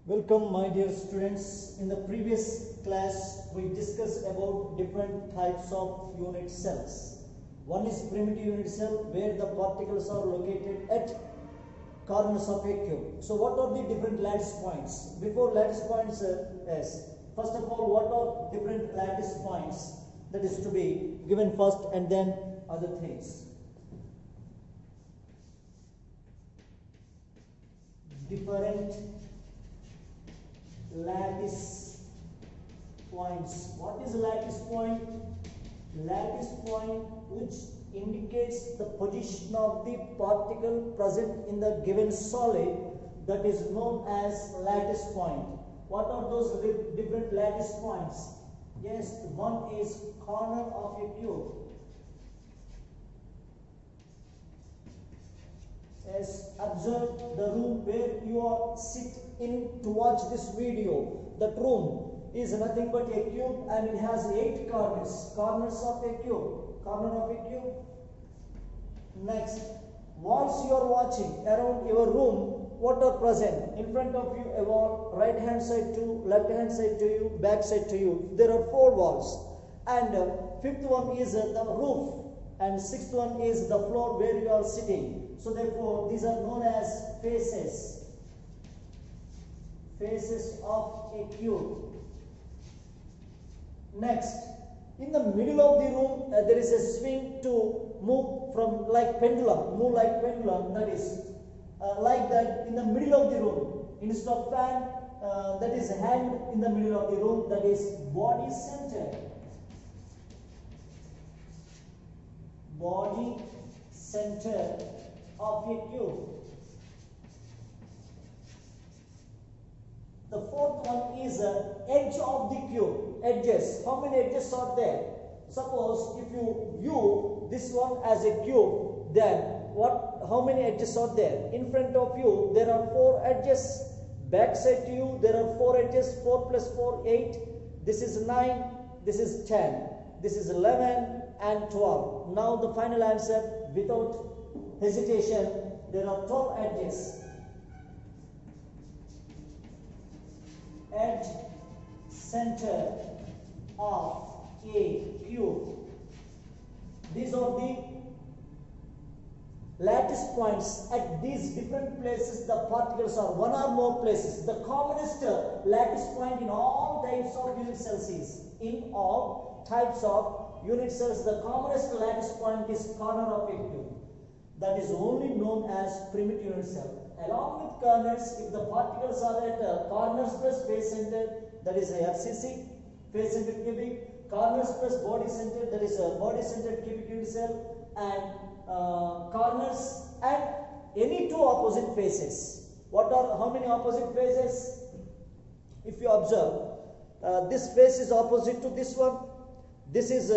Welcome my dear students. In the previous class we discussed about different types of unit cells. One is primitive unit cell where the particles are located at corners of a cube. So what are the different lattice points? Before lattice points first of all, what are different lattice points? That is to be given first and then other things. Different lattice points. What is lattice point? Lattice point which indicates the position of the particle present in the given solid, that is known as lattice point. What are those different lattice points? Yes, one is corner of a cube. Yes, observe the room where you are sitting to watch this video. That room is nothing but a cube and it has 8 corners. Corners of a cube. Corner of a cube. Next, walls you are watching around your room, what are present? In front of you a wall, right hand side to you, left hand side to you, back side to you. There are 4 walls. And fifth one is the roof. And sixth one is the floor where you are sitting. So therefore, these are known as faces. Faces of a cube. Next, in the middle of the room, there is a swing to move from like pendulum. Move like pendulum, that is like that in the middle of the room. Instead of fan, that is hand in the middle of the room, that is body center. Body center of a cube. The fourth one is edge of the cube. Edges. How many edges are there? Suppose if you view this one as a cube, then how many edges are there? In front of you there are 4 edges. Back side to you there are 4 edges. 4 plus 4, 8. This is 9. This is 10. This is 11 and 12. Now the final answer, without hesitation, there are 12 edges. Edge center of a cube. These are the lattice points. At these different places the particles are one or more places. The commonest lattice point in all types of unit cells is, in all types of unit cells, the commonest lattice point is corner of a cube. That is only known as primitive unit cell. Along with corners, if the particles are at corners plus face center, that is a FCC, face centered cubic. Corners plus body center, that is a body centered cubic unit cell. And corners and any 2 opposite faces. How many opposite faces? If you observe, this face is opposite to this one. This is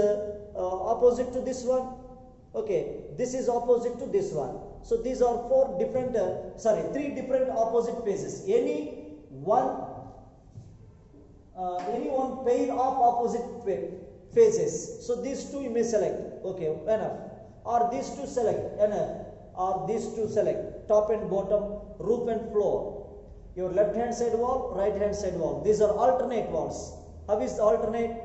opposite to this one. Okay, this is opposite to this one. So these are 3 different opposite faces. Any one pair of opposite faces. So these 2 you may select. Okay, enough. Or these 2 select. Enough. Or these 2 select. Top and bottom, roof and floor. Your left hand side wall, right hand side wall. These are alternate walls. How is the alternate?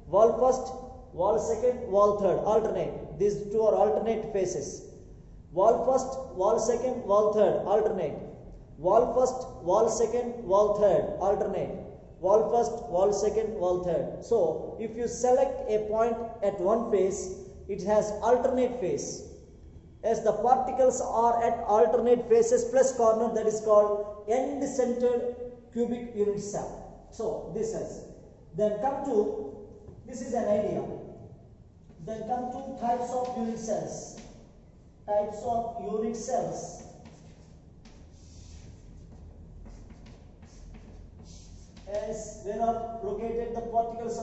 Wall first, wall second, wall third. Alternate. These 2 are alternate faces. Wall first, wall second, wall third. Alternate. Wall first, wall second, wall third. Alternate. Wall first, wall second, wall third. So if you select a point at one face, it has alternate face. As the particles are at alternate faces plus corner, that is called end-centered cubic unit cell. So this is. Then come to, this is an idea. Then come to types of unit cells. Types of unit cells. As where are located the particles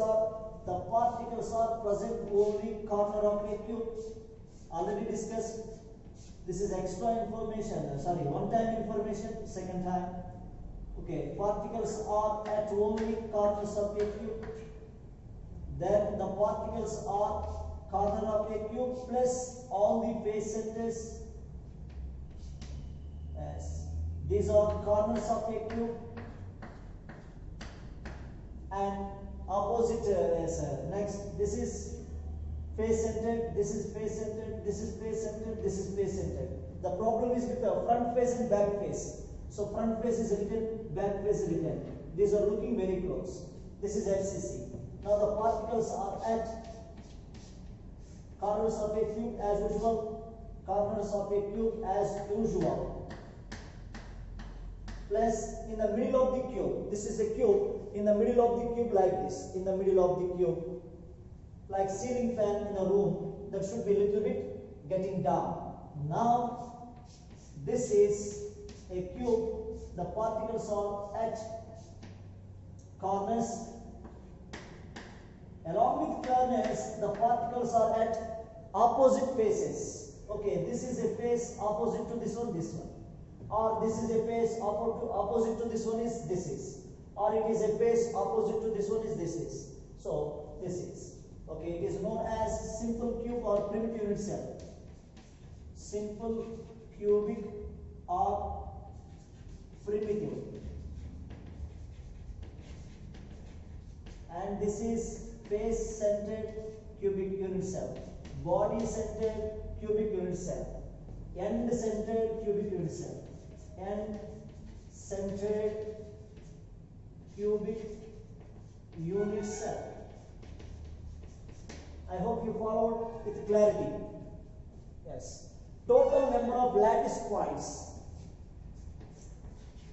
are present only corner of a cube. Already discussed. This is extra information. One time information, second time. Okay, particles are at only corners of a cube. Then the particles are corner of a cube plus all the face centers. Yes. These are corners of a cube. and opposite is next. This is face centered, this is face centered, this is face centered, this is face centered. The problem is with the front face and back face. So front face is written, back face is written. These are looking very close. This is FCC. Now the particles are at corners of a cube as usual, corners of a cube as usual, plus in the middle of the cube. This is a cube, in the middle of the cube like this, in the middle of the cube, like ceiling fan in a room, that should be a little bit getting down. Now this is a cube, the particles are at corners. Along with corners, the particles are at opposite faces. Okay, this is a face opposite to this one, or this is a face opposite to this one is this is, or it is a face opposite to this one is this is. So this is. Okay, it is known as simple cube or primitive unit cell. Simple, cubic or primitive. And this is face centered cubic unit cell, body centered cubic unit cell, end centered cubic unit cell, end centered cubic unit cell. I hope you followed with clarity. Yes. Total number of lattice points.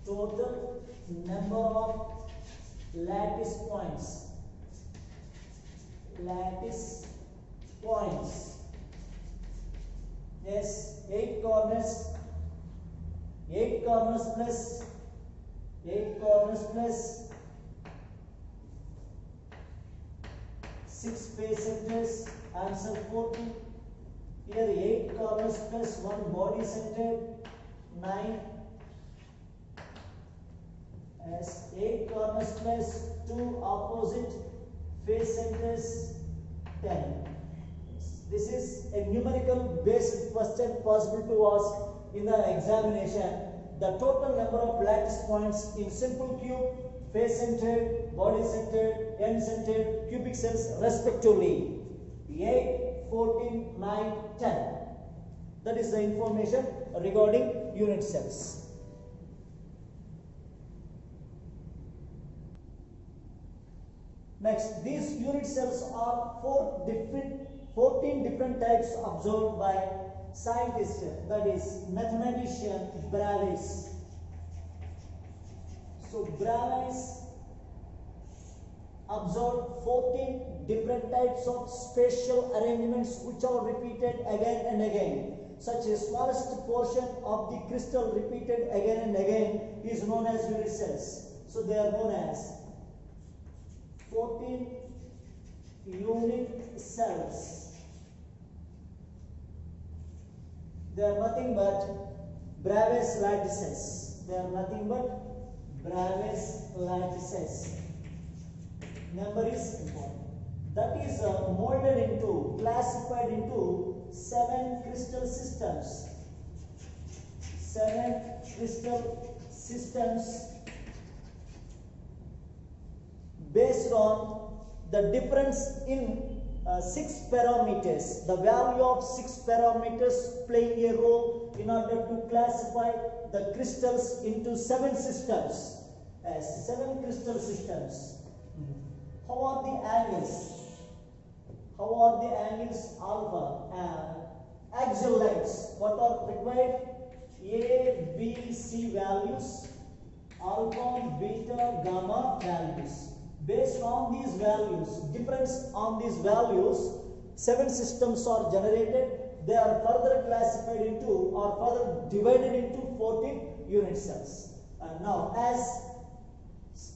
Total number of lattice points. Lattice points. Yes, 8 corners. 8 corners plus 8 corners plus 6 face centers. Answer 40. Here 8 corners plus 1 body centered, 9. As 8 corners plus 2 opposite face centers, 10. This is a numerical based question possible to ask in the examination. The total number of lattice points in simple cube, face centered, body centered, end centered cubic cells respectively. 8, 14, 9, 10. That is the information regarding unit cells. Next, these unit cells are 14 different types observed by scientists, that is mathematician Bravais. So Bravais observed 14 different types of spatial arrangements which are repeated again and again. Such a smallest portion of the crystal repeated again and again is known as unit cells. So they are known as 14 unit cells. They are nothing but Bravais lattices. They are nothing but Bravais lattices. Number is important. That is molded into, classified into 7 crystal systems. 7 crystal systems based on the difference in 6 parameters. The value of 6 parameters playing a role in order to classify the crystals into 7 systems. As 7 crystal systems. How are the angles? How are the angles alpha and axial lengths? What are required? A, B, C values, alpha, beta, gamma values. Based on these values, difference on these values, 7 systems are generated. They are further classified into or further divided into 14 unit cells. Now, as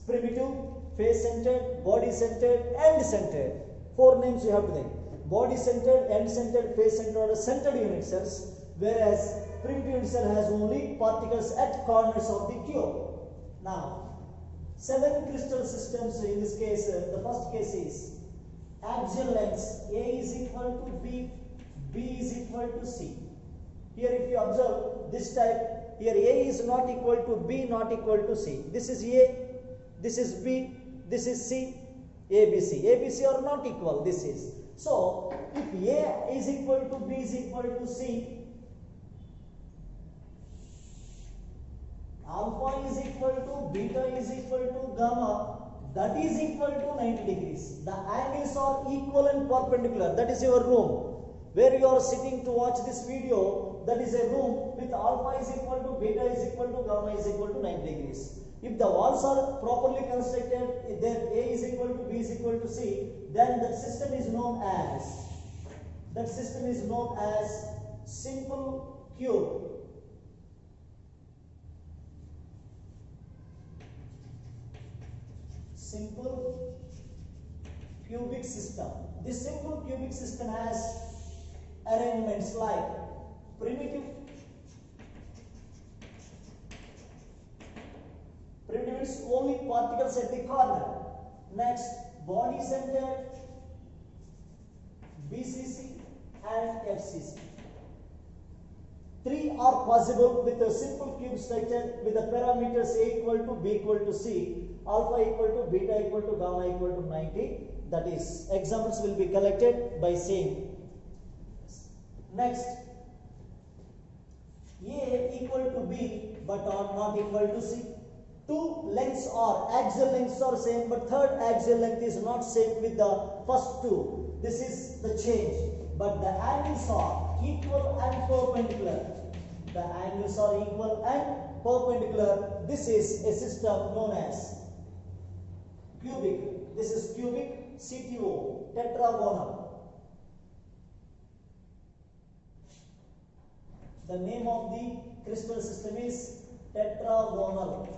primitive, face centered, body centered, end centered. 4 names you have to think. Body centered, end centered, face centered, or centered unit cells, whereas primitive unit cell has only particles at corners of the cube. Now, 7 crystal systems in this case, the first case is axial lengths. A is equal to B, B is equal to C. Here if you observe this type, here A is not equal to B, not equal to C. This is A, this is B, this is C, ABC. ABC are not equal, this is. So, if A is equal to B is equal to C, alpha is equal to beta is equal to gamma, that is equal to 90 degrees. The angles are equal and perpendicular. That is your room. Where you are sitting to watch this video, that is a room with alpha is equal to beta is equal to gamma is equal to 90 degrees. If the walls are properly constructed, then A is equal to B is equal to C, then that system is known as simple cube. Simple cubic system. This simple cubic system has arrangements like primitives only particles at the corner. Next, body center, BCC and FCC. Three are possible with a simple cube structure with the parameters A equal to B equal to C, alpha equal to beta equal to gamma equal to 90. That is, examples will be collected by saying. Next, A equal to B but are not equal to C. Two lengths are, axial lengths are same, but third axial length is not same with the first two. This is the change. But the angles are equal and perpendicular. The angles are equal and perpendicular. This is a system known as cubic. This is cubic CTO, tetragonal. The name of the crystal system is tetragonal.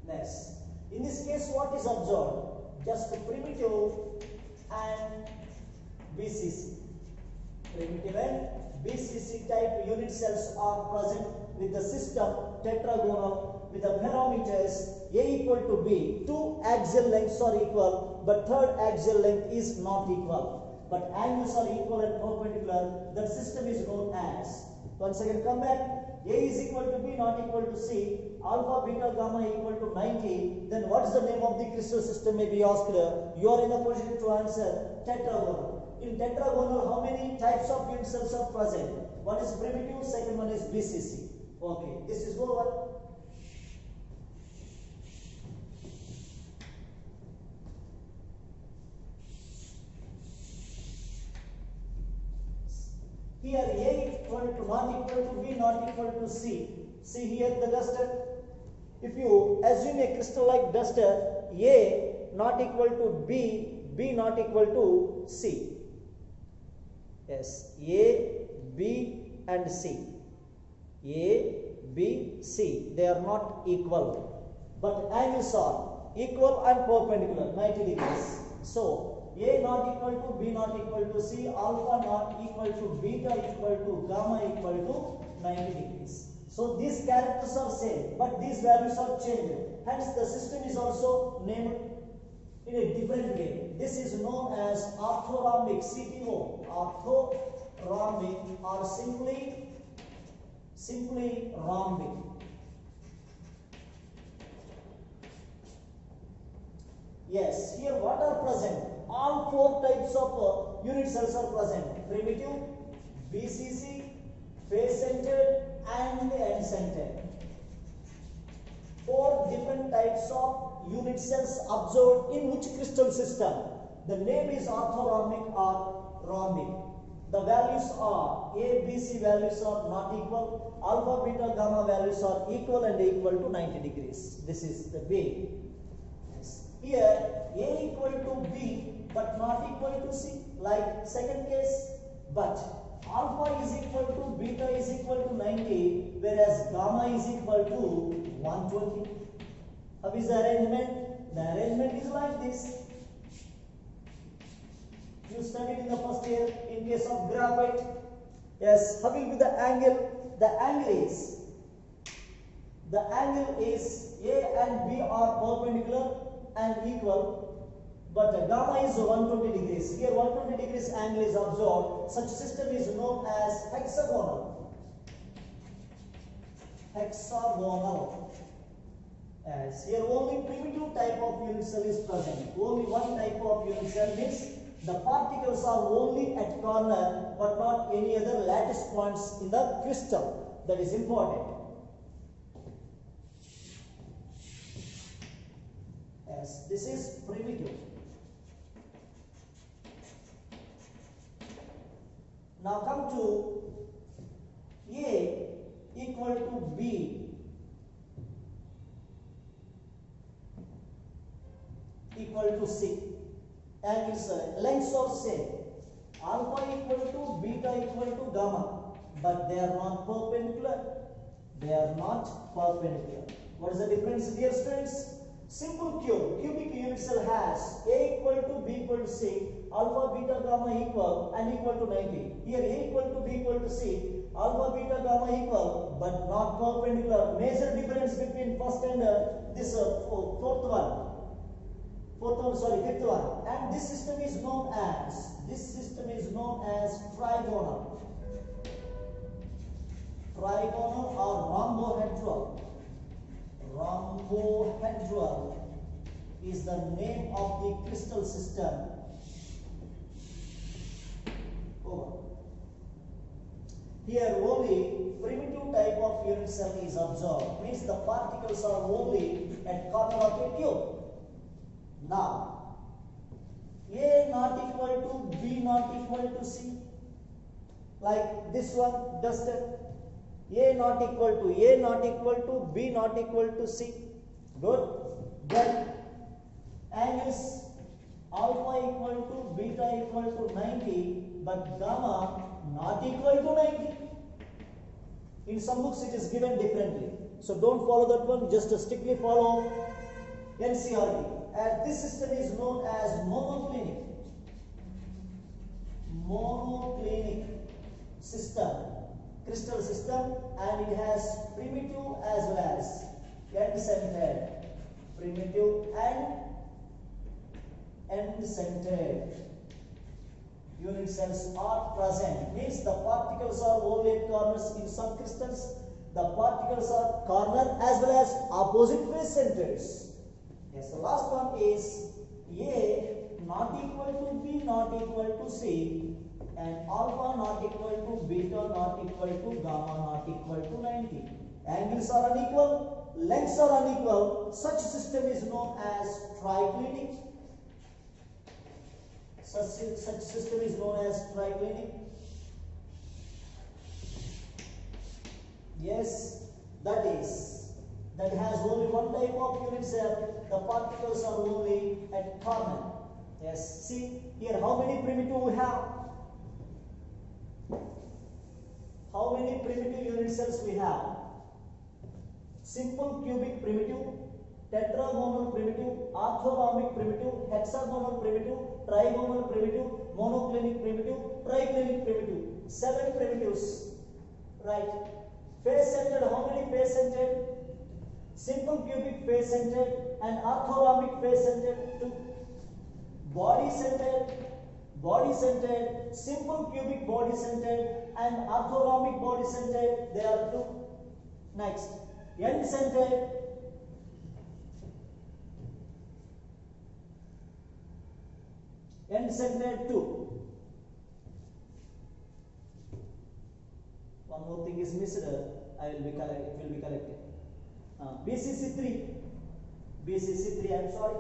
Next, in this case, what is observed? Just primitive and BCC. Primitive and BCC type unit cells are present with the system tetragonal with the parameters A equal to B. Two axial lengths are equal, but third axial length is not equal. But angles are equal and perpendicular. That system is known as. Once again, come back. A is equal to B, not equal to C. Alpha, beta, gamma equal to 90. Then what is the name of the crystal system may be asked. You are in the position to answer tetragonal. In tetragonal, how many types of unit cells are present? One is primitive, second one is BCC. Okay, this is over. Here A equal to not equal to B, not equal to C. See here the duster. If you assume a crystal like duster, A not equal to B, B not equal to C. Yes, A, B and C. A, B, C. They are not equal. But angles are equal and perpendicular, 90 degrees. So, A not equal to B not equal to C, alpha not equal to beta equal to gamma equal to 90 degrees. So these characters are same, but these values are changed. Hence the system is also named in a different way. This is known as orthorhombic, CTO, orthorhombic or simply rhombic. Yes, here what are present? All four types of unit cells are present. Primitive, BCC, face-centered and end-centered. Four different types of unit cells observed in which crystal system? The name is orthorhombic or rhombic. The values are A, B, C values are not equal. Alpha, beta, gamma values are equal and equal to 90 degrees. This is the way. Here A equal to B but not equal to C, like second case, but alpha is equal to beta is equal to 90, whereas gamma is equal to 120. How is the arrangement? The arrangement is like this. You studied in the first year in case of graphite. Yes, how will be the angle? The angle is A and B are perpendicular and equal, but gamma is 120 degrees. Here 120 degrees angle is observed. Such system is known as hexagonal. hexagonal. As here only primitive type of unit cell is present. Only one type of unit cell means the particles are only at corner but not any other lattice points in the crystal. That is important. As this is primitive. Now come to A equal to B equal to C, and its lengths are same. Alpha equal to beta equal to gamma, but they are not perpendicular. They are not perpendicular. What is the difference, dear students? Simple cubic unit cell has A equal to B equal to C, alpha, beta, gamma equal and equal to 90. Here A equal to B equal to C, alpha, beta, gamma equal but not perpendicular. Major difference between first and this fifth one. And this system is known as trigonal. Trigonal or rhombohedral. Rhombohedral is the name of the crystal system. Over. Here only primitive type of unit cell is observed. Means the particles are only at corner of a cube. Now, A not equal to B not equal to C. Like this one, just A not equal to B not equal to C. Good. Then angles alpha equal to beta equal to 90, but gamma not equal to 90. In some books it is given differently. So don't follow that one, just strictly follow NCERT. And this system is known as monoclinic. Monoclinic system. Crystal system, and it has primitive as well as end-centered. Primitive and end-centered unit cells are present. Means the particles are only at corners. In some crystals, the particles are corner as well as opposite face centers. Yes, the last one is A not equal to B not equal to C, and alpha not equal to beta not equal to gamma not equal to 90. Angles are unequal, lengths are unequal. Such system is known as triclinic. Such system is known as triclinic. Yes, that has only one type of unit cell. The particles are only at corner. Yes, see here how many primitive we have. How many primitive unit cells we have? Simple cubic primitive, tetragonal primitive, orthorhombic primitive, hexagonal primitive, trigonal primitive, monoclinic primitive, triclinic primitive. 7 primitives. Right. Face-centered, how many face-centered? Simple cubic face-centered and orthorhombic face-centered. 2. Body-centered, simple cubic body-centered and orthorhombic body-centered, there are 2. Next, end-centered, end-centered 2. One more thing is missed. It will be corrected. BCC 3. I'm sorry.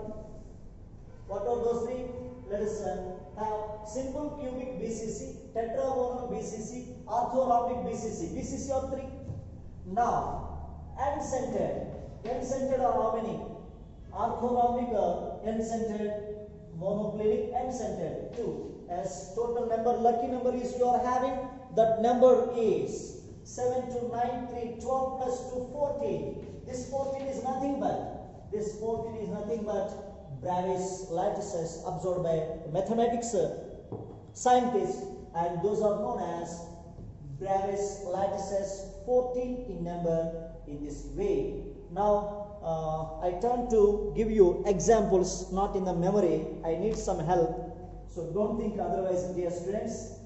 What are those 3? Let us have simple cubic BCC, tetragonal BCC, orthorhombic BCC. BCC are 3. Now, end-centered. End-centered are how many? Orthorhombic end-centered, monoclinic end-centered 2. As total number, lucky number is you are having, that number is 7 to 9, 3, 12 plus 2, 14. This 14 is nothing but Bravais lattices observed by mathematics scientists, and those are known as Bravais lattices, 14 in number in this way. Now I turn to give you examples, not in the memory. I need some help, so don't think otherwise, dear students.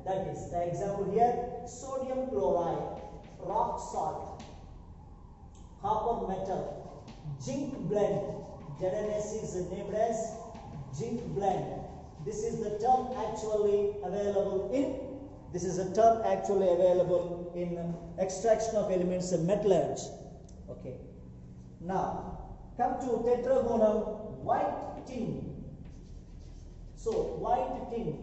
That is the example here: sodium chloride, rock salt. metal. Zinc blend. ZNS is named as zinc blend. This is the term actually available in. This is a term actually available in extraction of elements in metallurgy. Okay. Now come to tetragonal white tin. So white tin.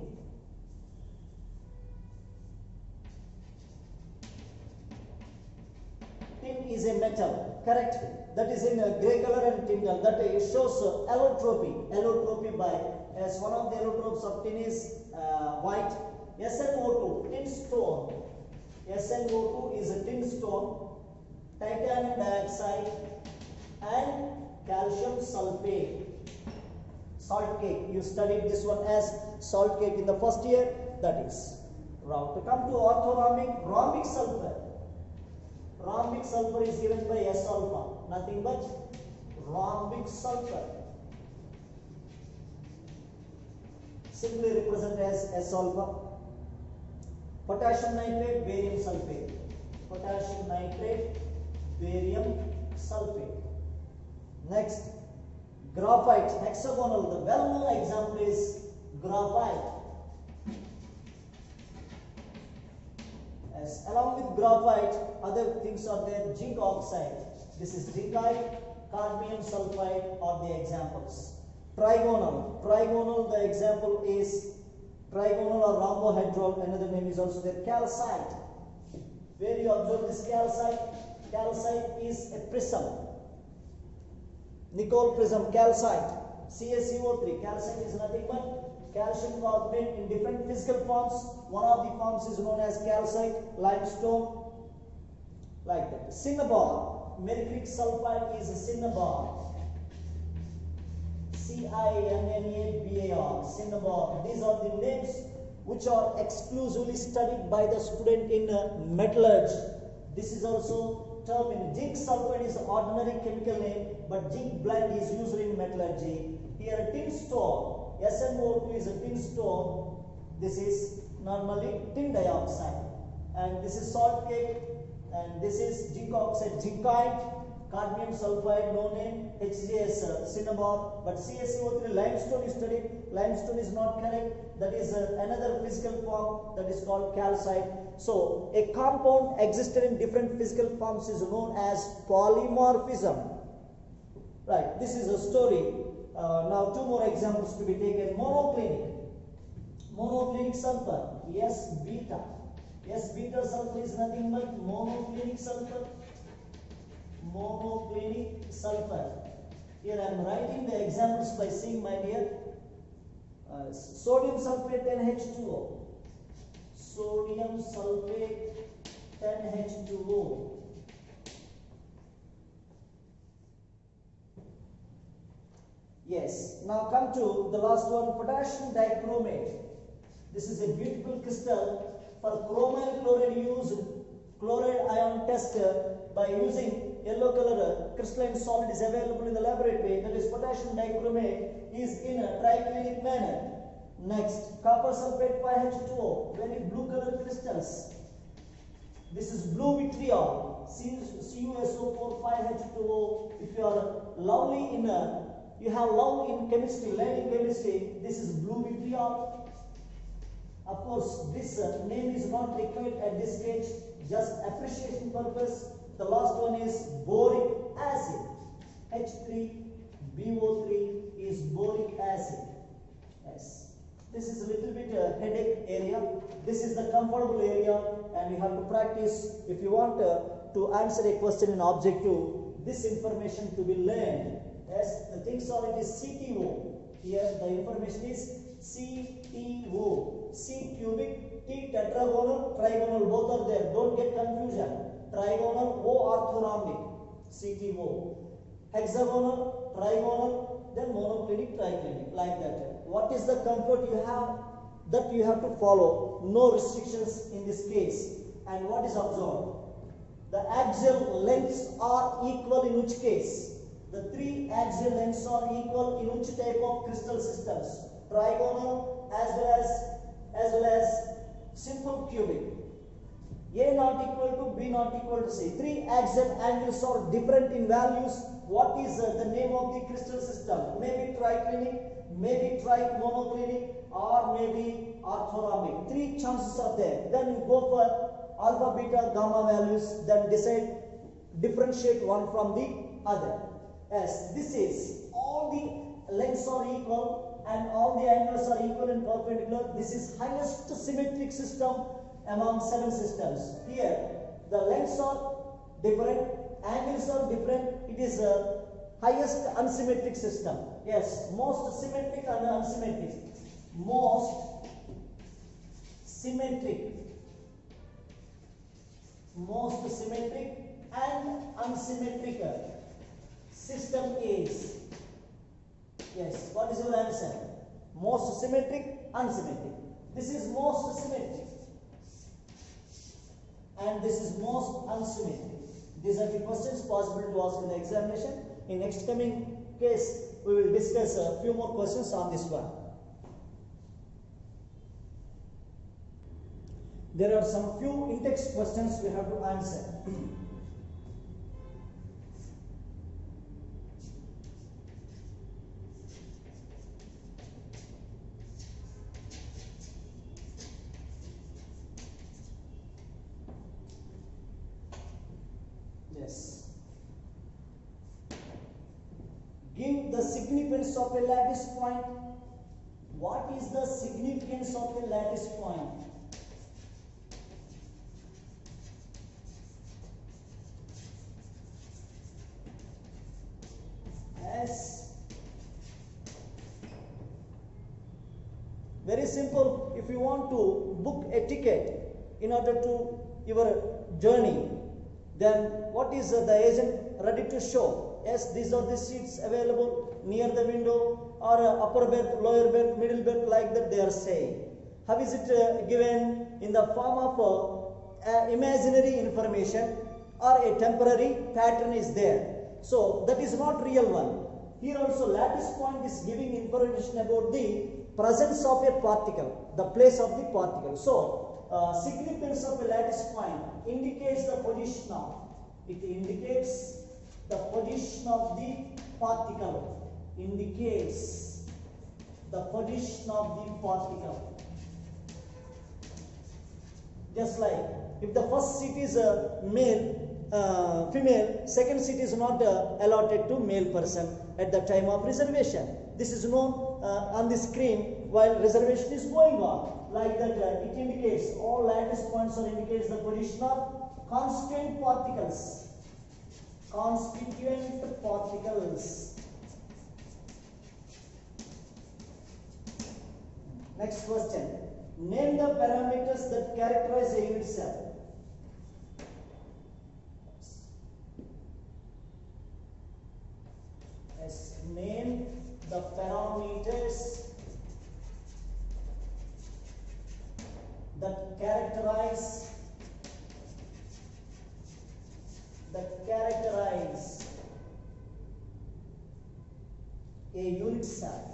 Tin is a metal, correct? That is in a grey color and tin color. That shows allotropy. Allotropy by, as one of the allotropes of tin is white. SnO2, tin stone. SnO2 is a tin stone. Titanium dioxide and calcium sulfate. Salt cake. You studied this one as salt cake in the first year. That is wrong. To come to orthorhombic, rhombic sulfur. Rhombic sulfur is given by S alpha, nothing but rhombic sulfur. Simply represent as S alpha. Potassium nitrate, barium sulfate. Potassium nitrate, barium sulfate. Next, graphite, hexagonal. The well-known example is graphite. Yes. Along with graphite, other things are there. Zinc oxide. This is zincite, cadmium sulfide are the examples. Trigonal. Trigonal, the example is trigonal or rhombohedral. Another name is also there. Calcite. Where you observe this calcite? Calcite is a prism. Nicole prism, calcite. CaCO3. Calcite is nothing but calcium carbonate in different physical forms. One of the forms is known as calcite, limestone, like that. Cinnabar, mercuric sulfide is a cinnabar. CINNABAR, cinnabar. These are the names which are exclusively studied by the student in metallurgy. This is also term in zinc sulfide is an ordinary chemical name, but zinc blend is used in metallurgy. Here tin stone. SnO2 is a tin stone. This is normally tin dioxide, and this is salt cake, and this is zinc oxide, zincite, cadmium sulfide, no name, HCS, cinnabar, but CaCO3, limestone is studied. Limestone is not correct. That is another physical form that is called calcite. So a compound existed in different physical forms is known as polymorphism. Right. This is a story. Now two more examples to be taken. Monoclinic. Monoclinic sulfur, S-beta. S-beta sulfur is nothing but monoclinic sulfur. Monoclinic sulfur. Here I am writing the examples by seeing, my dear. Sodium sulfate 10H2O. Sodium sulfate 10H2O. Yes. Now come to the last one, potassium dichromate. This is a beautiful crystal for chromyl chloride use. Chloride ion test by using yellow color crystalline solid is available in the laboratory. That is potassium dichromate is in a triclinic manner. Next, copper sulfate 5H2O, very blue color crystals. This is blue vitriol, CuSO4 5H2O. If you are lovely in you have love in chemistry, learning chemistry, this is blue vitriol. Of course, this name is not required at this stage, just appreciation purpose. The last one is boric acid. H3BO3 is boric acid. Yes. This is a little bit headache area. This is the comfortable area, and you have to practice. If you want to answer a question in objective, this information to be learned. Yes, the things are it is CTO. Here the information is CTO. C cubic, T tetragonal, trigonal, both are there. Don't get confusion. Trigonal, O orthorhombic, CTO. Hexagonal, trigonal, then monoclinic, triclinic, like that. What is the comfort you have? That you have to follow. No restrictions in this case. And what is observed? The axial lengths are equal in which case? The three axial lengths are equal in which type of crystal systems? Trigonal as well as simple cubic. A not equal to B not equal to C. Three axial angles are different in values. What is the name of the crystal system? Maybe triclinic, maybe trimonoclinic, or maybe orthorhombic. Three chances are there. Then you go for alpha, beta, gamma values. Then decide, differentiate one from the other. As this is, all the lengths are equal and all the angles are equal and perpendicular. This is highest symmetric system among 7 systems. Here the lengths are different, angles are different. It is a highest unsymmetric system. Yes, most symmetric and unsymmetric. Most symmetric and unsymmetric system is, yes, what is your answer? Most symmetric, unsymmetric. This is most symmetric and this is most unsymmetric. These are the questions possible to ask in the examination. In next coming case, we will discuss a few more questions on this one. There are some few in-text questions we have to answer. Yes. Give the significance of a lattice point. What is the significance of a lattice point? Yes. Very simple. If you want to book a ticket in order to your journey, then what is the agent ready to show? Yes, these are the seats available near the window, or upper berth, lower berth, middle berth, like that they are saying. How is it given? In the form of imaginary information or a temporary pattern is there. So that is not real one. Here also lattice point is giving information about the presence of a particle, the place of the particle. So significance of a lattice point indicates the position of, it indicates the position of the particle, indicates the position of the particle. Just like if the first seat is a female, second seat is not allotted to male person at the time of reservation. This is known on the screen while reservation is going on. Like that, it indicates, all lattice points are indicates the position of constituent particles. Constituent particles. Next question. Name the parameters that characterize a unit cell. Yes, name the parameters that characterize a unit cell.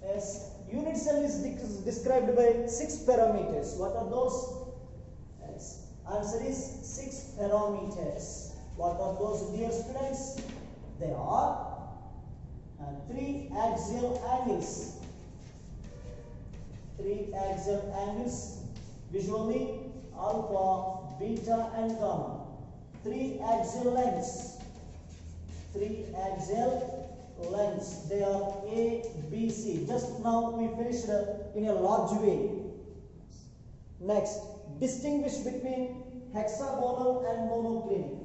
Yes, unit cell is described by 6 parameters. What are those? Yes, answer is 6 parameters. What are those, dear students? They are 3 axial angles. 3 axial angles, visually alpha, beta and gamma. 3 axial lengths. 3 axial lengths. They are A, B, C. Just now we finished in a large way. Next, distinguish between hexagonal and monoclinic.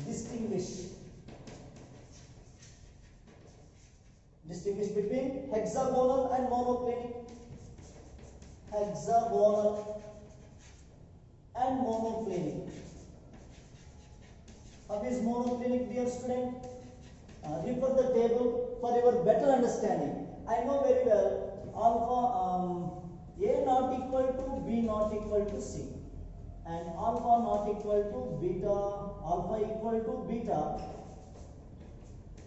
Distinguish between hexagonal and monoclinic. Hexagonal and monoclinic. How is monoclinic, dear student? Refer the table for your better understanding. I know very well alpha A not equal to B not equal to C, and alpha not equal to beta, alpha equal to beta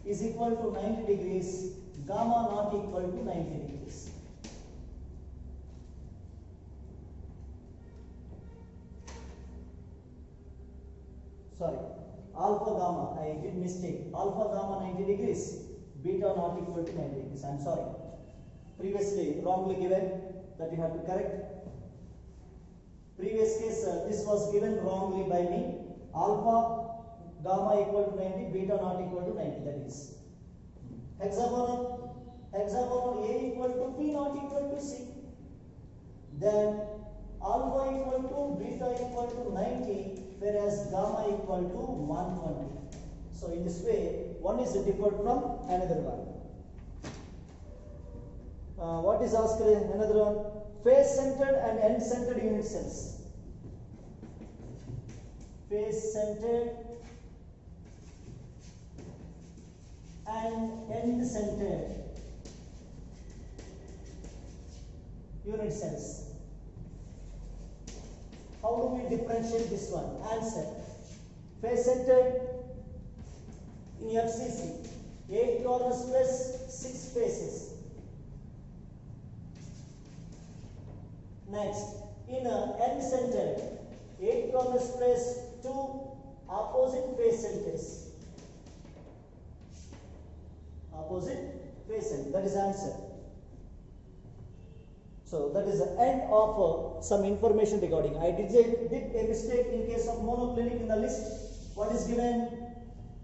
is equal to 90 degrees, gamma not equal to 90 degrees. sorry, alpha gamma, I did mistake, alpha gamma 90 degrees, beta not equal to 90 degrees. I am sorry, previously wrongly given, that you have to correct. Previous case this was given wrongly by me, alpha gamma equal to 90, beta not equal to 90, that is hexagonal A equal to B not equal to C, then alpha equal to beta equal to 90, whereas gamma equal to 120. So in this way one is different from another one. What is asked another one? Face centered and end centered unit cells. Face centered and end centered unit cells. How do we differentiate this one? Answer. Face centered in FCC, 8 corners plus 6 faces. Next, in end centered, 8 corners plus 2 opposite face centers. Opposite face center. That is answer. So that is the end of some information regarding. I did a mistake in case of monoclinic in the list. What is given?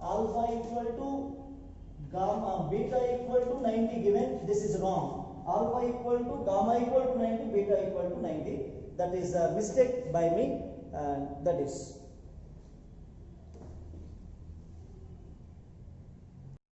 Alpha equal to gamma, beta equal to 90 given. This is wrong. Alpha equal to gamma equal to 90, beta equal to 90. That is a mistake by me, and that is